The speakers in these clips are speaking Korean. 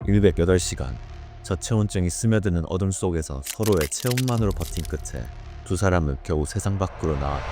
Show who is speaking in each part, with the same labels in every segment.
Speaker 1: 108시간. 저체온증이 스며드는 어둠 속에서 서로의 체온만으로 버틴 끝에 두 사람은 겨우 세상 밖으로 나왔다.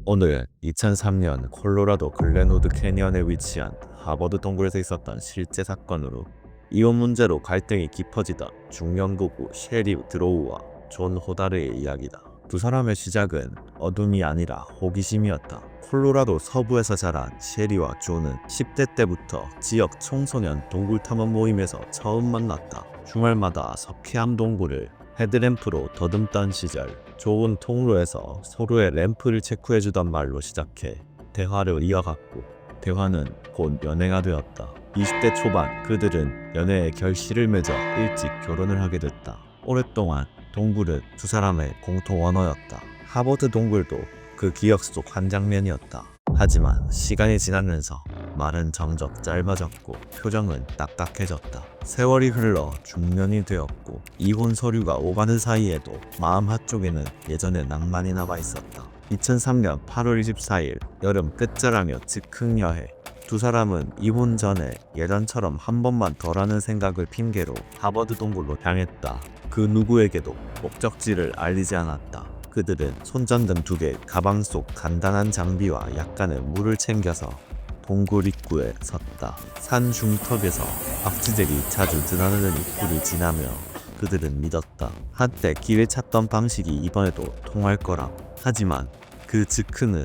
Speaker 1: 오늘 2003년 콜로라도 글렌우드 캐니언에 위치한 하버드 동굴에서 있었던 실제 사건으로 이혼 문제로 갈등이 깊어지던 중년 부부 셰리 드로우와 존 호다르의 이야기다. 두 사람의 시작은 어둠이 아니라 호기심이었다. 콜로라도 서부에서 자란 셰리와 존은 10대 때부터 지역 청소년 동굴 탐험 모임에서 처음 만났다. 주말마다 석회암 동굴을 헤드램프로 더듬던 시절, 좁은 통로에서 서로의 램프를 체크해주던 말로 시작해 대화를 이어갔고, 대화는 곧 연애가 되었다. 20대 초반 그들은 연애의 결실을 맺어 일찍 결혼을 하게 됐다. 오랫동안 동굴은 두 사람의 공통 언어였다. 하버드 동굴도 그 기억 속 한 장면이었다. 하지만 시간이 지나면서 말은 점점 짧아졌고 표정은 딱딱해졌다. 세월이 흘러 중년이 되었고 이혼 서류가 오가는 사이에도 마음 한쪽에는 예전의 낭만이 남아있었다. 2003년 8월 24일 여름 끝자라며 즉흥 여행. 두 사람은 이혼 전에 예전처럼 한 번만 더 라는 생각을 핑계로 하버드 동굴로 향했다. 그 누구에게도 목적지를 알리지 않았다. 그들은 손전등 2개, 가방 속 간단한 장비와 약간의 물을 챙겨서 동굴 입구에 섰다. 산 중턱에서 악취들이 자주 드나드는 입구를 지나며 그들은 믿었다. 한때 길을 찾던 방식이 이번에도 통할 거라고. 하지만 그 즉흥은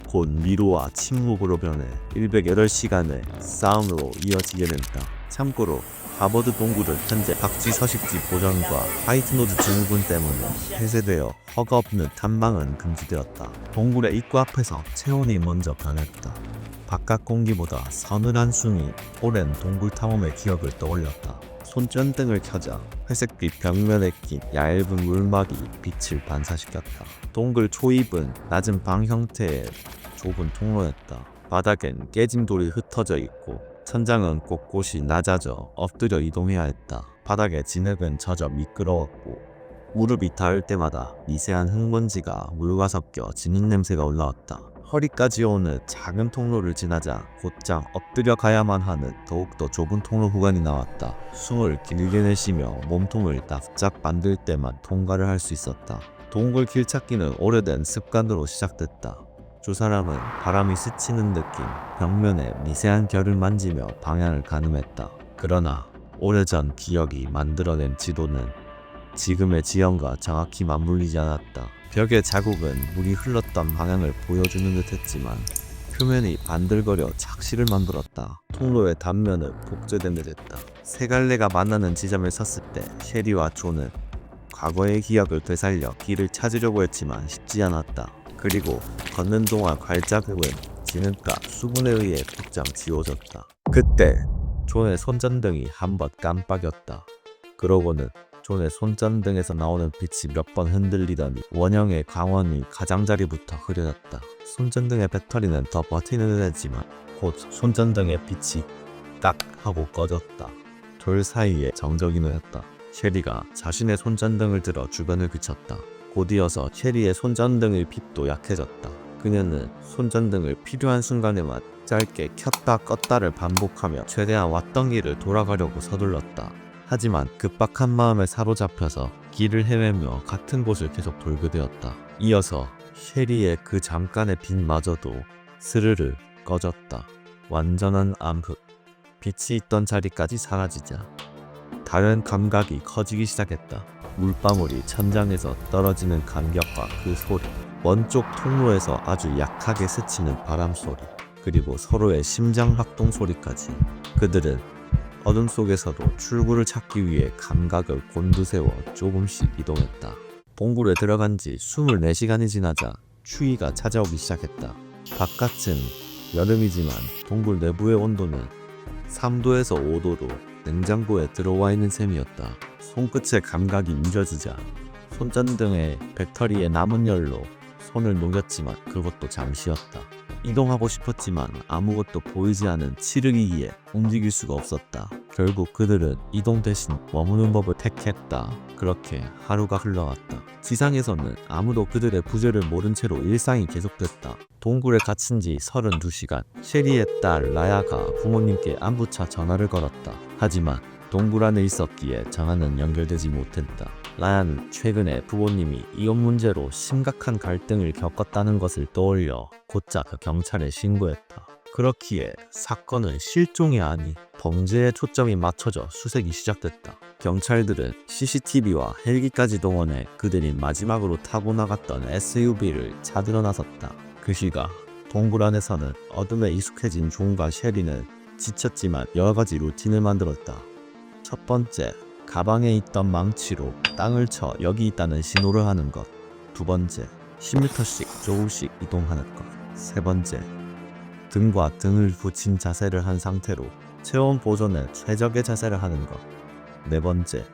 Speaker 1: 곧 미로와 침묵으로 변해 108시간의 싸움으로 이어지게 된다. 참고로 하버드 동굴은 현재 박쥐 서식지 보전과 화이트노드 증후군 때문에 폐쇄되어 허가없는 탐방은 금지되었다. 동굴의 입구 앞에서 체온이 먼저 변했다. 바깥 공기보다 서늘한 숨이 오랜 동굴 탐험의 기억을 떠올렸다. 손전등을 켜자 회색빛 벽면에 낀 얇은 물막이 빛을 반사시켰다. 동굴 초입은 낮은 방 형태의 좁은 통로였다. 바닥엔 깨진 돌이 흩어져 있고 천장은 곳곳이 낮아져 엎드려 이동해야 했다. 바닥의 진흙은 젖어 미끄러웠고 무릎이 닿을 때마다 미세한 흙먼지가 물과 섞여 진흙 냄새가 올라왔다. 허리까지 오는 작은 통로를 지나자 곧장 엎드려 가야만 하는 더욱더 좁은 통로 구간이 나왔다. 숨을 길게 내쉬며 몸통을 납작 만들 때만 통과를 할 수 있었다. 동굴 길찾기는 오래된 습관으로 시작됐다. 두 사람은 바람이 스치는 느낌, 벽면에 미세한 결을 만지며 방향을 가늠했다. 그러나 오래전 기억이 만들어낸 지도는 지금의 지형과 정확히 맞물리지 않았다. 벽의 자국은 물이 흘렀던 방향을 보여주는 듯 했지만 표면이 반들거려 착시를 만들었다. 통로의 단면은 복제된 듯 했다. 세 갈래가 만나는 지점에 섰을 때 셰리와 존은 과거의 기억을 되살려 길을 찾으려고 했지만 쉽지 않았다. 그리고 걷는 동안 발자국은 진흙과 수분에 의해 곧장 지워졌다. 그때 존의 손전등이 한번 깜빡였다. 그러고는 존의 손전등에서 나오는 빛이 몇 번 흔들리더니 원형의 광원이 가장자리부터 흐려졌다. 손전등의 배터리는 더 버티는 듯 했지만 곧 손전등의 빛이 딱 하고 꺼졌다. 돌 사이에 정적이 놓였다. 셰리가 자신의 손전등을 들어 주변을 비췄다. 곧이어서 셰리의 손전등의 빛도 약해졌다. 그녀는 손전등을 필요한 순간에만 짧게 켰다 껐다를 반복하며 최대한 왔던 길을 돌아가려고 서둘렀다. 하지만 급박한 마음에 사로잡혀서 길을 헤매며 같은 곳을 계속 돌게 되었다. 이어서 셰리의 그 잠깐의 빛마저도 스르르 꺼졌다. 완전한 암흑. 빛이 있던 자리까지 사라지자 다른 감각이 커지기 시작했다. 물방울이 천장에서 떨어지는 간격과 그 소리, 먼쪽 통로에서 아주 약하게 스치는 바람 소리, 그리고 서로의 심장 박동 소리까지. 그들은 어둠 속에서도 출구를 찾기 위해 감각을 곤두세워 조금씩 이동했다. 동굴에 들어간 지 24시간이 지나자 추위가 찾아오기 시작했다. 바깥은 여름이지만 동굴 내부의 온도는 3도에서 5도로 냉장고에 들어와 있는 셈이었다. 손끝의 감각이 잊어지자 손전등의 배터리에 남은 열로 손을 녹였지만 그것도 잠시였다. 이동하고 싶었지만 아무것도 보이지 않은 칠흑이기에 움직일 수가 없었다. 결국 그들은 이동 대신 머무는 법을 택했다. 그렇게 하루가 흘러갔다. 지상에서는 아무도 그들의 부재를 모른 채로 일상이 계속됐다. 동굴에 갇힌 지 32시간. 셰리의 딸 라야가 부모님께 안부차 전화를 걸었다. 하지만 동굴 안에 있었기에 전화는 연결되지 못했다. 라야는 최근에 부모님이 이혼 문제로 심각한 갈등을 겪었다는 것을 떠올려 곧장 경찰에 신고했다. 그렇기에 사건은 실종이 아닌 범죄에 초점이 맞춰져 수색이 시작됐다. 경찰들은 CCTV와 헬기까지 동원해 그들이 마지막으로 타고 나갔던 SUV를 찾으러 나섰다. 그 시각 동굴 안에서는 어둠에 익숙해진 존과 셰리는 지쳤지만 여러가지 루틴을 만들었다. 첫 번째, 가방에 있던 망치로 땅을 쳐 여기 있다는 신호를 하는 것. 두 번째, 10m씩 조금씩 이동하는 것. 세 번째, 등과 등을 붙인 자세를 한 상태로 체온 보존에 최적의 자세를 하는 것. 네 번째,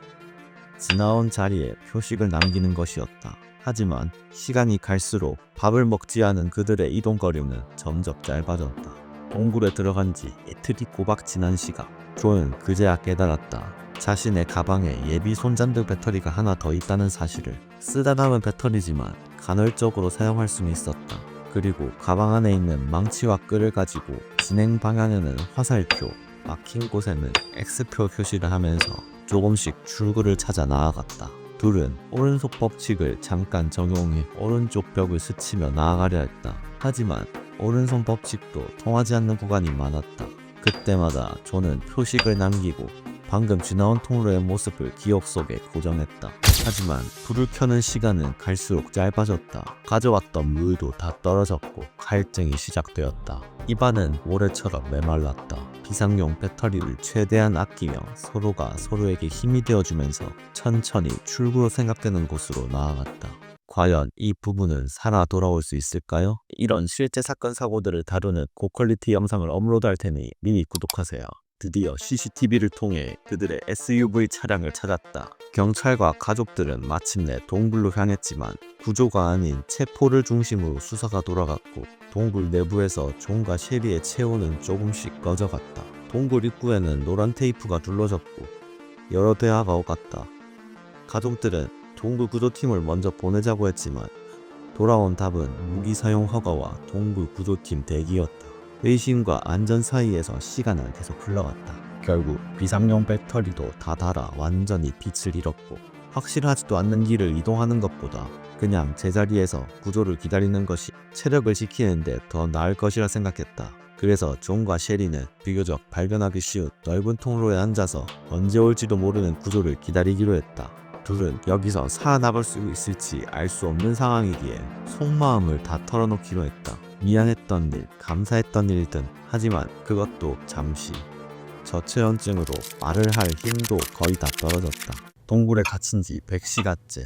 Speaker 1: 지나온 자리에 표식을 남기는 것이었다. 하지만 시간이 갈수록 밥을 먹지 않은 그들의 이동거리는 점점 짧아졌다. 동굴에 들어간 지 이틀이 꼬박 지난 시각, 존은 그제야 깨달았다. 자신의 가방에 예비 손전등 배터리가 하나 더 있다는 사실을. 쓰다 남은 배터리지만 간헐적으로 사용할 수는 있었다. 그리고 가방 안에 있는 망치와 끌을 가지고 진행 방향에는 화살표, 막힌 곳에는 X표 표시를 하면서 조금씩 출구를 찾아 나아갔다. 둘은 오른손 법칙을 잠깐 적용해 오른쪽 벽을 스치며 나아가려 했다. 하지만 오른손 법칙도 통하지 않는 구간이 많았다. 그때마다 존은 표식을 남기고 방금 지나온 통로의 모습을 기억 속에 고정했다. 하지만 불을 켜는 시간은 갈수록 짧아졌다. 가져왔던 물도 다 떨어졌고 갈등이 시작되었다. 입안은 모래처럼 메말랐다. 비상용 배터리를 최대한 아끼며 서로가 서로에게 힘이 되어주면서 천천히 출구로 생각되는 곳으로 나아갔다. 과연 이 부부는 살아 돌아올 수 있을까요? 이런 실제 사건 사고들을 다루는 고퀄리티 영상을 업로드할 테니 미리 구독하세요. 드디어 CCTV를 통해 그들의 SUV 차량을 찾았다. 경찰과 가족들은 마침내 동굴로 향했지만 구조가 아닌 체포를 중심으로 수사가 돌아갔고 동굴 내부에서 존과 셰리의 체온은 조금씩 꺼져갔다. 동굴 입구에는 노란 테이프가 둘러졌고 여러 대화가 오갔다. 가족들은 동굴 구조팀을 먼저 보내자고 했지만 돌아온 답은 무기 사용 허가와 동굴 구조팀 대기였다. 의심과 안전 사이에서 시간은 계속 흘러갔다. 결국 비상용 배터리도 다 닳아 완전히 빛을 잃었고 확실하지도 않는 길을 이동하는 것보다 그냥 제자리에서 구조를 기다리는 것이 체력을 지키는데 더 나을 것이라 생각했다. 그래서 존과 셰리는 비교적 발견하기 쉬운 넓은 통로에 앉아서 언제 올지도 모르는 구조를 기다리기로 했다. 둘은 여기서 살아남을 수 있을지 알 수 없는 상황이기에 속마음을 다 털어놓기로 했다. 미안했던 일, 감사했던 일든 하지만 그것도 잠시. 저체온증으로 말을 할 힘도 거의 다 떨어졌다. 동굴에 갇힌 지 100시간째.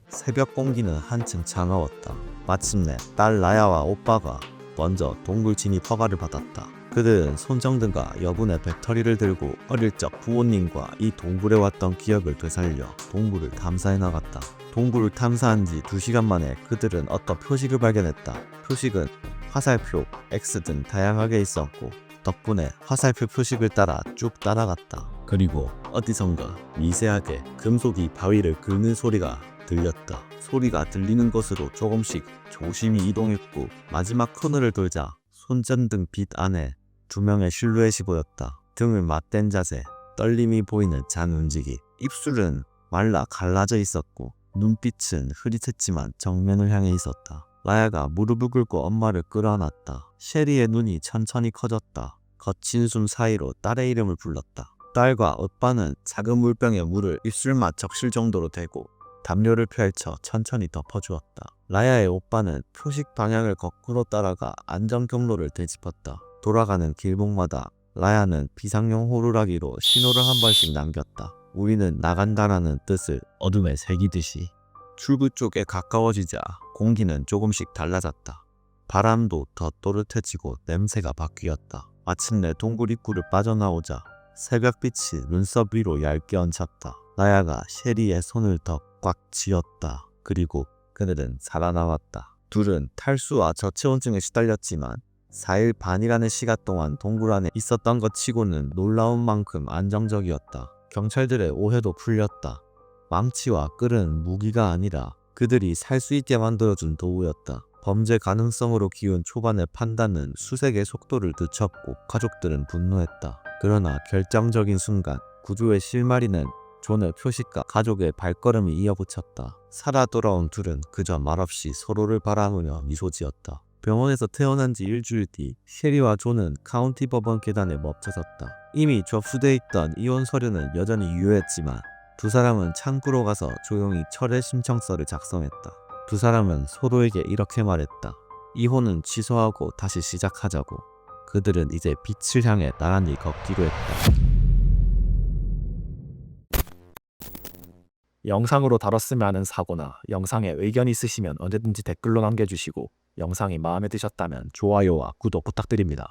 Speaker 1: 새벽 공기는 한층 차가웠다. 마침내 딸 라야와 오빠가 먼저 동굴 진입 허가를 받았다. 그들은 손정등과 여분의 배터리를 들고 어릴 적 부모님과 이 동굴에 왔던 기억을 되살려 동굴을 탐사해 나갔다. 동굴을 탐사한 지 2시간 만에 그들은 어떤 표식을 발견했다. 표식은 화살표, X 등 다양하게 있었고 덕분에 화살표 표식을 따라 쭉 따라갔다. 그리고 어디선가 미세하게 금속이 바위를 긁는 소리가 들렸다. 소리가 들리는 곳으로 조금씩 조심히 이동했고 마지막 코너를 돌자 손전등 빛 안에 2명의 실루엣이 보였다. 등을 맞댄 자세, 떨림이 보이는 잔 움직임, 입술은 말라 갈라져 있었고 눈빛은 흐릿했지만 정면을 향해 있었다. 라야가 무릎을 꿇고 엄마를 끌어안았다. 셰리의 눈이 천천히 커졌다. 거친 숨 사이로 딸의 이름을 불렀다. 딸과 오빠는 작은 물병에 물을 입술맛 적실 정도로 대고 담요를 펼쳐 천천히 덮어주었다. 라야의 오빠는 표식 방향을 거꾸로 따라가 안전 경로를 되짚었다. 돌아가는 길목마다 라야는 비상용 호루라기로 신호를 한 번씩 남겼다. 우리는 나간다라는 뜻을 어둠에 새기듯이. 출구 쪽에 가까워지자 공기는 조금씩 달라졌다. 바람도 더 또렷해지고 냄새가 바뀌었다. 마침내 동굴 입구를 빠져나오자 새벽빛이 눈썹 위로 얇게 얹혔다. 라야가 셰리의 손을 더 꽉 쥐었다. 그리고 그들은 살아남았다. 둘은 탈수와 저체온증에 시달렸지만 4일 반이라는 시간 동안 동굴 안에 있었던 것 치고는 놀라운 만큼 안정적이었다. 경찰들의 오해도 풀렸다. 망치와 끌은 무기가 아니라 그들이 살 수 있게 만들어준 도구였다. 범죄 가능성으로 기운 초반의 판단은 수색의 속도를 늦췄고 가족들은 분노했다. 그러나 결정적인 순간 구조의 실마리는 존의 표식과 가족의 발걸음이 이어붙였다. 살아 돌아온 둘은 그저 말없이 서로를 바라보며 미소 지었다. 병원에서 태어난 지 일주일 뒤 셰리와 존은 카운티 법원 계단에 멈춰섰다. 이미 접수돼 있던 이혼 서류는 여전히 유효했지만 두 사람은 창구로 가서 조용히 철회 신청서를 작성했다. 두 사람은 서로에게 이렇게 말했다. 이혼은 취소하고 다시 시작하자고. 그들은 이제 빛을 향해 나란히 걷기로 했다.
Speaker 2: 영상으로 다뤘으면 하는 사고나 영상에 의견 있으시면 언제든지 댓글로 남겨주시고 영상이 마음에 드셨다면 좋아요와 구독 부탁드립니다.